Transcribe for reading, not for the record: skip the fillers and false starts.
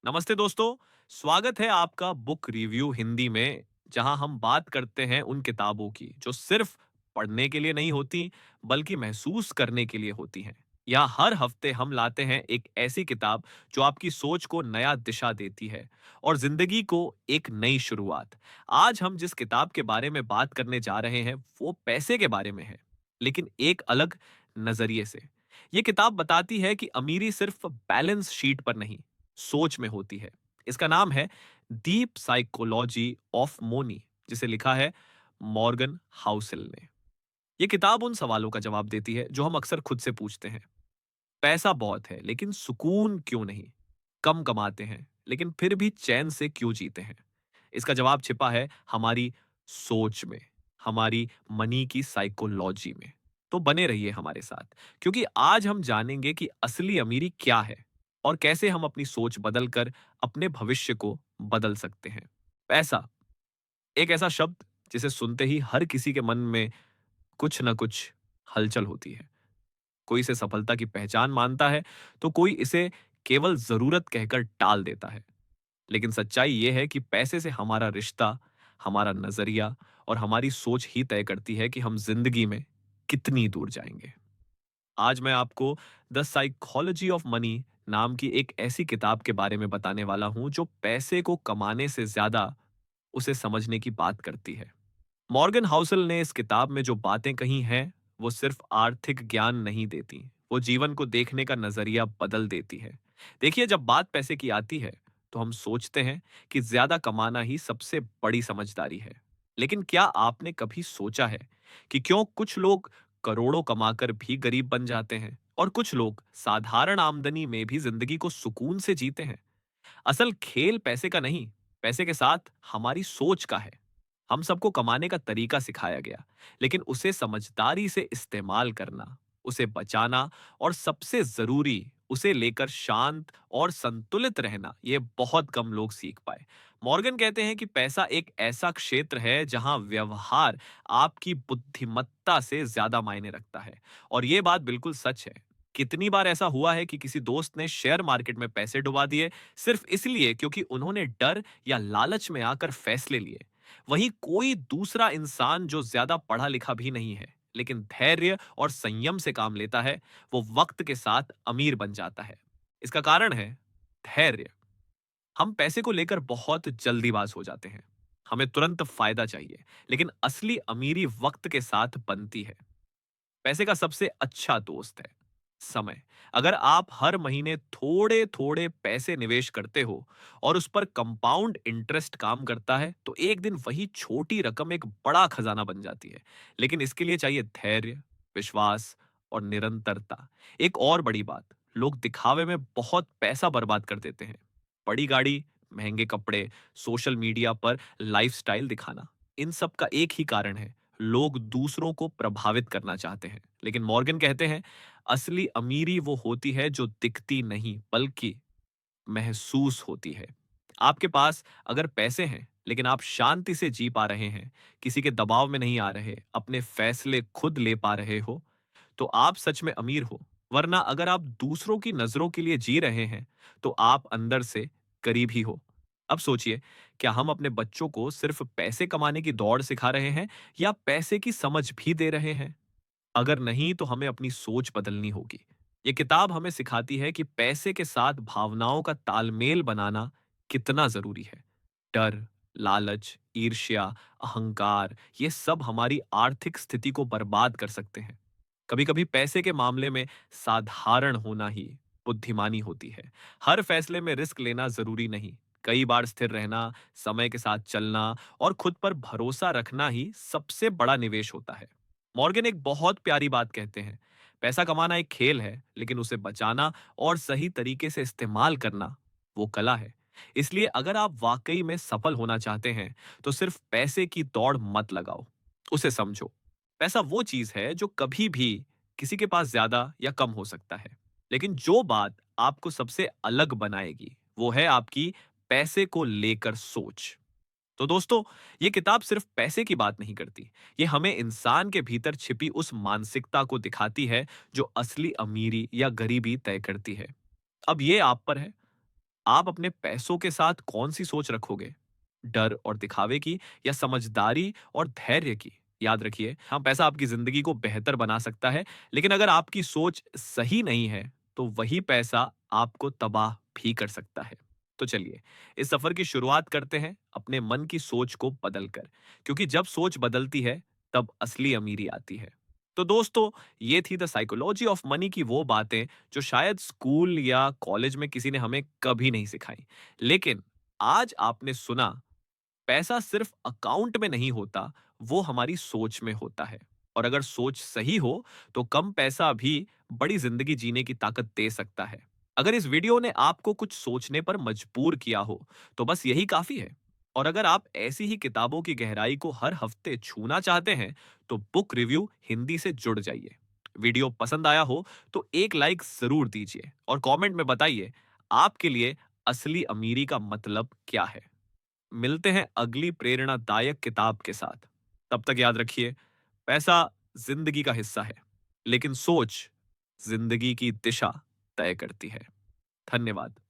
नमस्ते दोस्तों। स्वागत है आपका बुक रिव्यू हिंदी में, जहां हम बात करते हैं उन किताबों की जो सिर्फ पढ़ने के लिए नहीं होती, बल्कि महसूस करने के लिए होती हैं। यहाँ हर हफ्ते हम लाते हैं एक ऐसी किताब जो आपकी सोच को नया दिशा देती है और जिंदगी को एक नई शुरुआत। आज हम जिस किताब के बारे में बात करने जा रहे हैं वो पैसे के बारे में है, लेकिन एक अलग नजरिए से। ये किताब बताती है कि अमीरी सिर्फ बैलेंस शीट पर नहीं, सोच में होती है। इसका नाम है डीप साइकोलॉजी ऑफ मोनी, जिसे लिखा है मॉर्गन हाउसेल ने। यह किताब उन सवालों का जवाब देती है जो हम अक्सर खुद से पूछते हैं। पैसा बहुत है लेकिन सुकून क्यों नहीं? कम कमाते हैं लेकिन फिर भी चैन से क्यों जीते हैं? इसका जवाब छिपा है हमारी सोच में, हमारी मनी की साइकोलॉजी में। तो बने रहिए हमारे साथ, क्योंकि आज हम जानेंगे कि असली अमीरी क्या है और कैसे हम अपनी सोच बदलकर अपने भविष्य को बदल सकते हैं। पैसा एक ऐसा शब्द जिसे सुनते ही हर किसी के मन में कुछ न कुछ हलचल होती है। कोई इसे सफलता की पहचान मानता है, तो कोई इसे केवल जरूरत कहकर टाल देता है। लेकिन सच्चाई यह है कि पैसे से हमारा रिश्ता, हमारा नजरिया और हमारी सोच ही तय करती है कि हम जिंदगी में कितनी दूर जाएंगे। आज मैं आपको द साइकोलॉजी ऑफ मनी नाम की एक ऐसी किताब के बारे में बताने वाला हूं जो पैसे को कमाने से ज्यादा उसे समझने की बात करती है। मॉर्गन हाउसल ने इस किताब में जो बातें कही हैं, वो सिर्फ आर्थिक ज्ञान नहीं देती, वो जीवन को देखने का नजरिया बदल देती है। देखिए, जब बात पैसे की आती है तो हम सोचते हैं कि ज्यादा कमाना ही सबसे बड़ी समझदारी है। लेकिन क्या आपने कभी सोचा है कि क्यों कुछ लोग करोड़ों कमाकर भी गरीब बन जाते हैं और कुछ लोग साधारण आमदनी में भी जिंदगी को सुकून से जीते हैं? असल खेल पैसे का नहीं, पैसे के साथ हमारी सोच का है। हम सबको कमाने का तरीका सिखाया गया, लेकिन उसे समझदारी से इस्तेमाल करना, उसे बचाना और सबसे जरूरी उसे लेकर शांत और संतुलित रहना, ये बहुत कम लोग सीख पाए। मॉर्गन कहते हैं कि पैसा एक ऐसा क्षेत्र है जहां व्यवहार आपकी बुद्धिमत्ता से ज्यादा मायने रखता है। और ये बात बिल्कुल सच है। कितनी बार ऐसा हुआ है कि किसी दोस्त ने शेयर मार्केट में पैसे डुबा दिए सिर्फ इसलिए क्योंकि उन्होंने डर या लालच में आकर फैसले लिए। वहीं कोई दूसरा इंसान जो ज्यादा पढ़ा लिखा भी नहीं है, लेकिन धैर्य और संयम से काम लेता है, वो वक्त के साथ अमीर बन जाता है। इसका कारण है धैर्य। हम पैसे को लेकर बहुत जल्दीबाज हो जाते हैं। हमें तुरंत फायदा चाहिए, लेकिन असली अमीरी वक्त के साथ बनती है। पैसे का सबसे अच्छा दोस्त है समय। अगर आप हर महीने थोड़े थोड़े पैसे निवेश करते हो और उस पर कंपाउंड इंटरेस्ट काम करता है, तो एक दिन वही छोटी रकम एक बड़ा खजाना बन जाती है। लेकिन इसके लिए चाहिए धैर्य, विश्वास और निरंतरता। एक और बड़ी बात, लोग दिखावे में बहुत पैसा बर्बाद कर देते हैं। बड़ी गाड़ी, महंगे कपड़े, सोशल मीडिया पर लाइफस्टाइल दिखाना, इन सब का एक ही कारण है, लोग दूसरों को प्रभावित करना चाहते हैं। लेकिन मॉर्गन कहते हैं असली अमीरी वो होती है जो दिखती नहीं बल्कि महसूस होती है। आपके पास अगर पैसे हैं लेकिन आप शांति से जी पा रहे हैं, किसी के दबाव में नहीं आ रहे, अपने फैसले खुद ले पा रहे हो, तो आप सच में अमीर हो। वरना अगर आप दूसरों की नजरों के लिए जी रहे हैं, तो आप अंदर से गरीब ही हो। अब सोचिए, क्या हम अपने बच्चों को सिर्फ पैसे कमाने की दौड़ सिखा रहे हैं या पैसे की समझ भी दे रहे हैं? अगर नहीं, तो हमें अपनी सोच बदलनी होगी। ये किताब हमें सिखाती है कि पैसे के साथ भावनाओं का तालमेल बनाना कितना जरूरी है। डर, लालच, ईर्ष्या, अहंकार, ये सब हमारी आर्थिक स्थिति को बर्बाद कर सकते हैं। कभी कभी पैसे के मामले में साधारण होना ही बुद्धिमानी होती है। हर फैसले में रिस्क लेना जरूरी नहीं। कई बार स्थिर रहना, समय के साथ चलना और खुद पर भरोसा रखना ही सबसे बड़ा निवेश होता है। मॉर्गन एक बहुत प्यारी बात कहते हैं, पैसा कमाना एक खेल है, लेकिन उसे बचाना और सही तरीके से इस्तेमाल करना वो कला है। इसलिए अगर आप वाकई में सफल होना चाहते हैं, तो सिर्फ पैसे की दौड़ मत लगाओ, उसे समझो। पैसा वो चीज है जो कभी भी किसी के पास ज्यादा या कम हो सकता है, लेकिन जो बात आपको सबसे अलग बनाएगी वो है आपकी पैसे को लेकर सोच। तो दोस्तों, ये किताब सिर्फ पैसे की बात नहीं करती, ये हमें इंसान के भीतर छिपी उस मानसिकता को दिखाती है जो असली अमीरी या गरीबी तय करती है। अब ये आप पर है, आप अपने पैसों के साथ कौन सी सोच रखोगे? डर और दिखावे की, या समझदारी और धैर्य की? याद रखिए, हाँ, पैसा आपकी जिंदगी को बेहतर बना सकता है, लेकिन अगर आपकी सोच सही नहीं है, तो वही पैसा आपको तबाह भी कर सकता है। तो चलिए, इस सफर की शुरुआत करते हैं अपने मन की सोच को बदलकर, क्योंकि जब सोच बदलती है, तब असली अमीरी आती है। तो दोस्तों, ये थी द साइकोलॉजी ऑफ मनी की वो बातें जो शायद स्कूल या कॉलेज में किसी ने हमें कभी नहीं सिखाई। लेकिन आज आपने सुना, पैसा सिर्फ अकाउंट में नहीं होता, वो हमारी सोच में होता है। और अगर सोच सही हो, तो कम पैसा भी बड़ी जिंदगी जीने की ताकत दे सकता है। अगर इस वीडियो ने आपको कुछ सोचने पर मजबूर किया हो, तो बस यही काफी है। और अगर आप ऐसी ही किताबों की गहराई को हर हफ्ते छूना चाहते हैं, तो बुक रिव्यू हिंदी से जुड़ जाइए। वीडियो पसंद आया हो, तो एक लाइक जरूर दीजिए और कमेंट में बताइए, आपके लिए असली अमीरी का मतलब क्या है। मिलते हैं अगली प्रेरणादायक किताब के साथ। तब तक याद रखिए, पैसा जिंदगी का हिस्सा है, लेकिन सोच जिंदगी की दिशा तय करती है। धन्यवाद।